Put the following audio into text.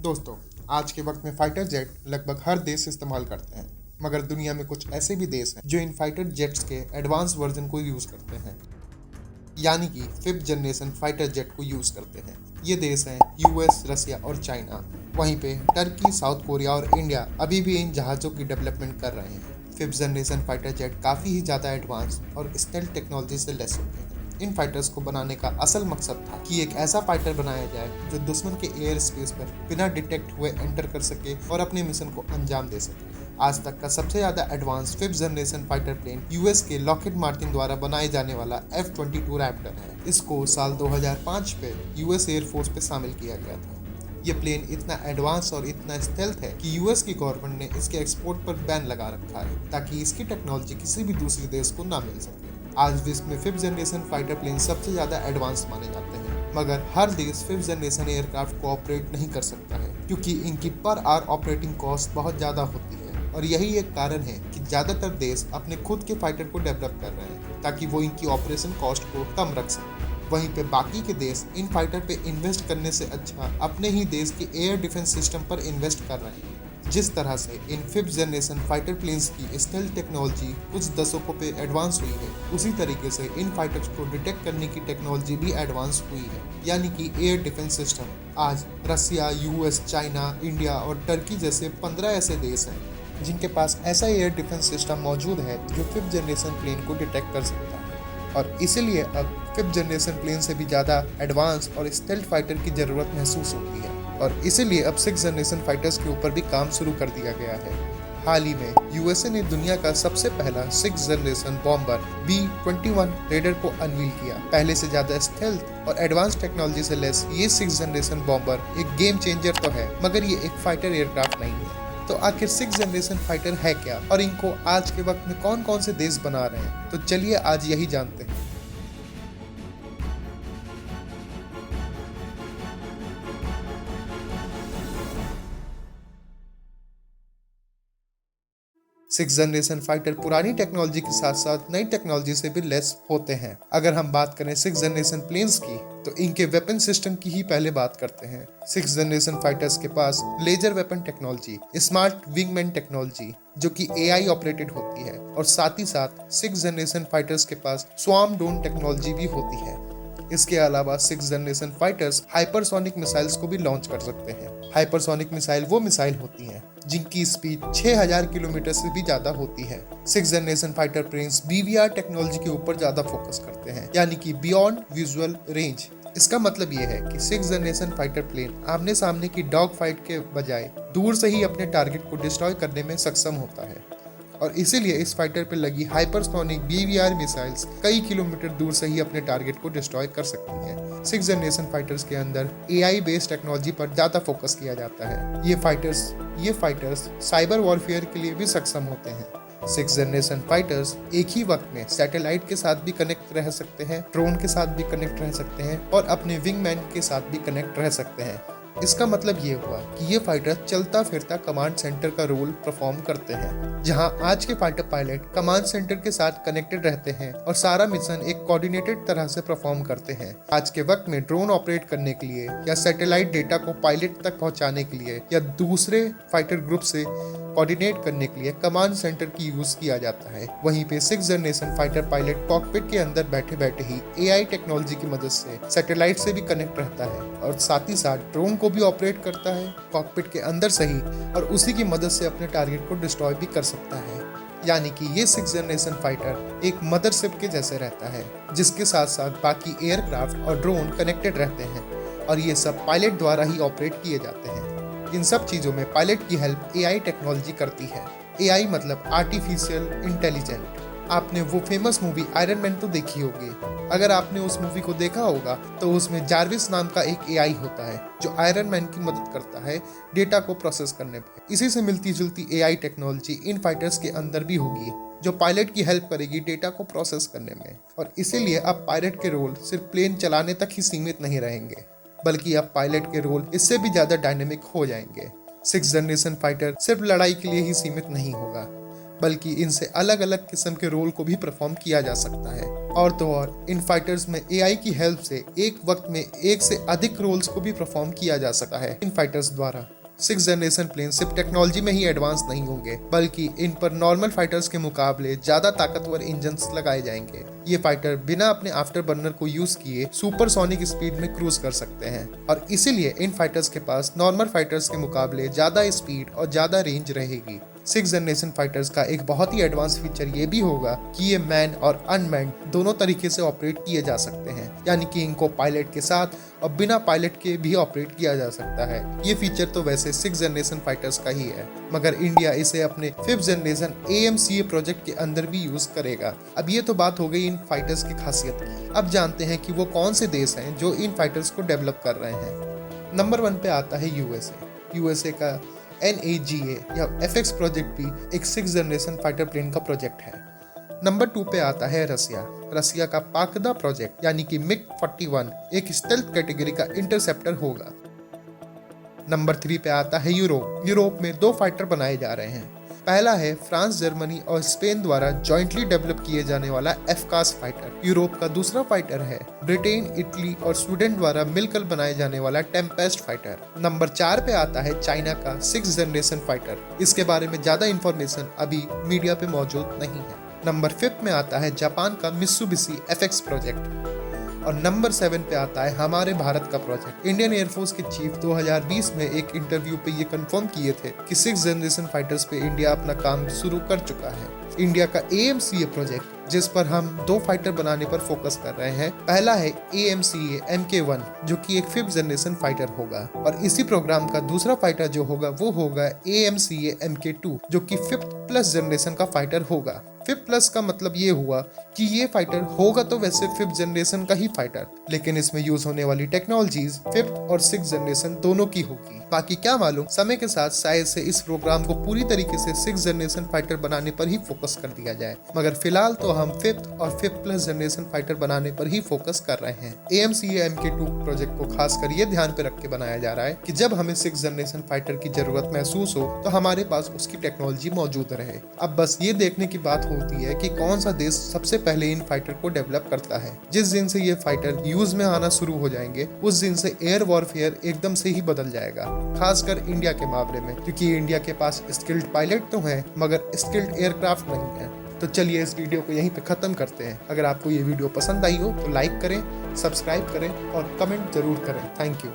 दोस्तों, आज के वक्त में फाइटर जेट लगभग हर देश इस्तेमाल करते हैं, मगर दुनिया में कुछ ऐसे भी देश हैं जो इन फाइटर जेट्स के एडवांस वर्जन को यूज़ करते हैं, यानी कि फिफ्थ जनरेशन फाइटर जेट को यूज़ करते हैं। ये देश हैं यूएस, रसिया और चाइना। वहीं पे टर्की, साउथ कोरिया और इंडिया अभी भी इन जहाज़ों की डेवलपमेंट कर रहे हैं। फिफ्थ जनरेशन फाइटर जेट काफ़ी ही ज़्यादा एडवांस और स्टेल्थ टेक्नोलॉजी से लैस होते हैं। इन फाइटर्स को बनाने का असल मकसद था कि एक ऐसा फाइटर बनाया जाए जो दुश्मन के एयर स्पेस पर बिना डिटेक्ट हुए एंटर कर सके और अपने मिशन को अंजाम दे सके। आज तक का सबसे ज्यादा advance fifth generation fighter plane US के लॉकहीड मार्टिन द्वारा बनाए जाने वाला F-22 रैप्टर है। इसको साल 2005 पे यूएस एयरफोर्स पे शामिल किया गया था। ये प्लेन इतना एडवांस और इतना स्टेल्थ है कि यूएस की गवर्नमेंट ने इसके एक्सपोर्ट पर बैन लगा रखा है ताकि इसकी टेक्नोलॉजी किसी भी दूसरे देश को ना मिल सके। आज विश्व में फिफ्थ जनरेशन फाइटर प्लेन सबसे ज्यादा एडवांस माने जाते हैं, मगर हर देश फिफ्थ जनरेशन एयरक्राफ्ट को ऑपरेट नहीं कर सकता है क्योंकि इनकी पर आवर ऑपरेटिंग कॉस्ट बहुत ज्यादा होती है। और यही एक कारण है कि ज्यादातर देश अपने खुद के फाइटर को डेवलप कर रहे हैं ताकि वो इनकी ऑपरेशन कॉस्ट को कम रख सकें। वहीं पे बाकी के देश इन फाइटर पे इन्वेस्ट करने से अच्छा अपने ही देश के एयर डिफेंस सिस्टम पर इन्वेस्ट कर रहे हैं। जिस तरह से इन फिफ्थ जनरेशन फाइटर प्लेन्स की स्टेल्थ टेक्नोलॉजी कुछ दशकों पे एडवांस हुई है, उसी तरीके से इन फाइटर्स को डिटेक्ट करने की टेक्नोलॉजी भी एडवांस हुई है, यानी कि एयर डिफेंस सिस्टम। आज रसिया, यूएस, चाइना, इंडिया और टर्की जैसे 15 ऐसे देश हैं जिनके पास ऐसा एयर डिफेंस सिस्टम मौजूद है जो फिफ्थ जनरेशन प्लेन को डिटेक्ट कर सकता है। और इसीलिए अब फिफ्थ जनरेशन प्लेन से भी ज़्यादा एडवांस और स्टेल्थ फाइटर की ज़रूरत महसूस होती है और इसीलिए अब सिक्स जनरेशन फाइटर्स के ऊपर भी काम शुरू कर दिया गया है। हाल ही में यूएसए ने दुनिया का सबसे पहला six generation bomber B-21 raider को अनवील किया। पहले से ज्यादा स्टेल्थ और एडवांस टेक्नोलॉजी से लेस ये सिक्स जनरेशन बॉम्बर एक गेम चेंजर तो है, मगर ये एक फाइटर एयरक्राफ्ट नहीं है। तो आखिर सिक्स जनरेशन फाइटर है क्या और इनको आज के वक्त में कौन कौन से देश बना रहे हैं, तो चलिए आज यही जानते हैं। सिक्स जनरेशन फाइटर पुरानी टेक्नोलॉजी के साथ साथ नई टेक्नोलॉजी से भी लेस होते हैं। अगर हम बात करें सिक्स जनरेशन प्लेन्स की, तो इनके वेपन सिस्टम की ही पहले बात करते हैं। सिक्स जनरेशन फाइटर्स के पास laser weapon technology, smart wingman technology जो कि AI ऑपरेटेड होती है, और साथ ही साथ सिक्स जनरेशन फाइटर्स के पास स्वार्म ड्रोन टेक्नोलॉजी भी होती है। इसके अलावा six generation fighters hypersonic missiles को भी लॉन्च कर सकते हैं। हाइपरसोनिक मिसाइल वो मिसाइल होती हैं जिनकी स्पीड 6000 किलोमीटर से भी ज्यादा होती है। Six generation fighter planes BVR technology के ऊपर ज्यादा फोकस करते हैं, यानी कि बियॉन्ड विजुअल रेंज। इसका मतलब ये है कि सिक्स जनरेशन फाइटर प्लेन आमने सामने की डॉग फाइट के बजाय दूर से ही अपने टारगेट को डिस्ट्रॉय करने में सक्षम होता है, और इसीलिए इस फाइटर पर लगी हाइपरसोनिक BVR मिसाइल्स कई किलोमीटर दूर से ही अपने टारगेट को डिस्ट्रॉय कर सकती हैं। सिक्स जनरेशन फाइटर्स के अंदर AI बेस्ड टेक्नोलॉजी पर ज्यादा फोकस किया जाता है। ये फाइटर्स साइबर वॉरफेयर के लिए भी सक्षम होते हैं। सिक्स जनरेशन फाइटर्स एक ही वक्त में सैटेलाइट के साथ भी कनेक्ट रह सकते हैं, ड्रोन के साथ भी कनेक्ट रह सकते हैं और अपने विंगमैन के साथ भी कनेक्ट रह सकते हैं। इसका मतलब ये हुआ कि ये फाइटर चलता फिरता कमांड सेंटर का रोल परफॉर्म करते हैं, जहां आज के फाइटर पायलट कमांड सेंटर के साथ कनेक्टेड रहते हैं और सारा मिशन एक कोऑर्डिनेटेड तरह से परफॉर्म करते हैं। आज के वक्त में ड्रोन ऑपरेट करने के लिए या सैटेलाइट डेटा को पायलट तक पहुंचाने के लिए या दूसरे फाइटर ग्रुप से कोऑर्डिनेट करने के लिए कमांड सेंटर की यूज किया जाता है। वहीं पे six generation fighter pilot cockpit के अंदर बैठे बैठे ही AI टेक्नोलॉजी की मदद से सैटेलाइट से भी कनेक्ट रहता है और साथ ही साथ ड्रोन को भी ऑपरेट करता है कॉकपिट के अंदर से ही, और उसी की मदद से अपने टारगेट को डिस्ट्रॉय भी कर सकता है। यानी कि ये सिक्स जनरेशन फाइटर एक मदरशिप के जैसे रहता है जिसके साथ साथ बाकी एयरक्राफ्ट और ड्रोन कनेक्टेड रहते हैं, और ये सब पायलट द्वारा ही ऑपरेट किए जाते हैं। इन सब चीजों में पायलट की हेल्प AI टेक्नोलॉजी करती है। AI मतलब आर्टिफिशियल इंटेलिजेंट। आपने वो फेमस मूवी आयरन मैन तो देखी होगी। अगर आपने उस मूवी को देखा होगा तो उसमें जार्विस नाम का एक AI होता है जो आयरन मैन की मदद करता है डेटा को प्रोसेस करने पे। इसी से मिलती जुलती AI टेक्नोलॉजी इन फाइटर्स के अंदर भी होगी जो पायलट की हेल्प करेगी डेटा को प्रोसेस करने में। और इसीलिए अब पायलट के रोल सिर्फ प्लेन चलाने तक ही सीमित नहीं रहेंगे, बल्कि अब पायलट के रोल इससे भी ज्यादा डायनेमिक हो जाएंगे। सिक्स जनरेशन फाइटर सिर्फ लड़ाई के लिए ही सीमित नहीं होगा, बल्कि इनसे अलग अलग किस्म के रोल को भी परफॉर्म किया जा सकता है। और तो और इन फाइटर्स में एआई की हेल्प से एक वक्त में एक से अधिक रोल्स को भी परफॉर्म किया जा सकता है इन फाइटर्स द्वारा। 6th जनरेशन प्लेन सिर्फ टेक्नोलॉजी में ही एडवांस नहीं होंगे, बल्कि इन पर नॉर्मल फाइटर्स के मुकाबले ज्यादा ताकतवर इंजन्स लगाए जाएंगे। ये फाइटर बिना अपने आफ्टर बर्नर को यूज किए सुपरसोनिक स्पीड में क्रूज कर सकते हैं और इसीलिए इन फाइटर्स के पास नॉर्मल फाइटर्स के मुकाबले ज्यादा स्पीड और ज्यादा रेंज रहेगी। 6th जनरेशन फाइटर्स का एक बहुत ही एडवांस फीचर ये भी होगा कि ये मैन और अनमैन्ड दोनों तरीके से ऑपरेट किए जा सकते हैं, यानी कि इनको पायलट के साथ और बिना पायलट के भी ऑपरेट किया जा सकता है। ये फीचर तो वैसे 6th जनरेशन फाइटर्स का ही है, मगर इंडिया इसे अपने 5th जनरेशन AMCA प्रोजेक्ट के अंदर भी यूज करेगा। अब ये तो बात हो गई इन फाइटर्स की खासियत की। अब जानते हैं कि वो कौन से देश हैं जो इन फाइटर्स को डेवलप कर रहे हैं। नंबर 1 पे आता है यूएसए का NAGA या FX प्रोजेक्ट भी एक 6th जनरेशन फाइटर प्लेन का प्रोजेक्ट है। नंबर 2 पे आता है रसिया का पाकदा प्रोजेक्ट यानी कि MiG-41 एक स्टेल्थ कैटेगरी का इंटरसेप्टर होगा। नंबर 3 पे आता है यूरोप में 2 फाइटर बनाए जा रहे हैं। पहला है फ्रांस, जर्मनी और स्पेन द्वारा जॉइंटली डेवलप किए जाने वाला FCAS फाइटर। यूरोप का दूसरा फाइटर है ब्रिटेन, इटली और स्वीडन द्वारा मिलकर बनाए जाने वाला टेम्पेस्ट फाइटर। नंबर 4 पे आता है चाइना का 6th जनरेशन फाइटर। इसके बारे में ज्यादा इंफॉर्मेशन अभी मीडिया पे मौजूद नहीं है। नंबर 5 में आता है जापान का मित्सुबिशी FX प्रोजेक्ट। और नंबर 7 पे आता है हमारे भारत का प्रोजेक्ट। इंडियन एयरफोर्स के चीफ 2020 में एक इंटरव्यू पे ये कंफर्म किए थे कि 6th जनरेशन फाइटर्स पे इंडिया अपना काम शुरू कर चुका है। इंडिया का AMCA प्रोजेक्ट जिस पर हम 2 फाइटर बनाने पर फोकस कर रहे हैं, पहला है AMCA MK1 जो कि एक 5th जनरेशन फाइटर होगा और इसी प्रोग्राम का दूसरा फाइटर जो होगा वो होगा AMCA MK2 जो कि 5th+ जनरेशन का फाइटर होगा। 5th+ का मतलब ये हुआ कि ये फाइटर होगा तो वैसे 5th जनरेशन का ही फाइटर, लेकिन इसमें यूज होने वाली टेक्नोलॉजीज 5th और 6th जनरेशन दोनों की होगी। बाकी क्या मालूम, समय के साथ शायद से इस प्रोग्राम को पूरी तरीके से 6th जनरेशन फाइटर बनाने पर ही फोकस कर दिया जाए, मगर फिलहाल तो हम 5th और 5th+ जनरेशन फाइटर बनाने पर ही फोकस कर रहे हैं। AMCA MK2 प्रोजेक्ट को खासकर ये ध्यान पे रख के बनाया जा रहा है कि जब हमें 6th जनरेशन फाइटर की जरूरत महसूस हो तो हमारे पास उसकी टेक्नोलॉजी मौजूद रहे। अब बस ये देखने की बात होती है कि कौन सा देश सबसे पहले इन फाइटर को डेवलप करता है। जिस दिन से ये फाइटर यूज में आना शुरू हो जाएंगे उस दिन से एयर वॉरफेयर एकदम से ही बदल जाएगा, खासकर इंडिया के मामले में, क्योंकि इंडिया के पास स्किल्ड पायलट तो हैं मगर स्किल्ड एयरक्राफ्ट नहीं है। तो चलिए इस वीडियो को यहीं पे खत्म करते हैं। अगर आपको ये वीडियो पसंद आई हो तो लाइक करें, सब्सक्राइब करें और कमेंट जरूर करें। Thank you.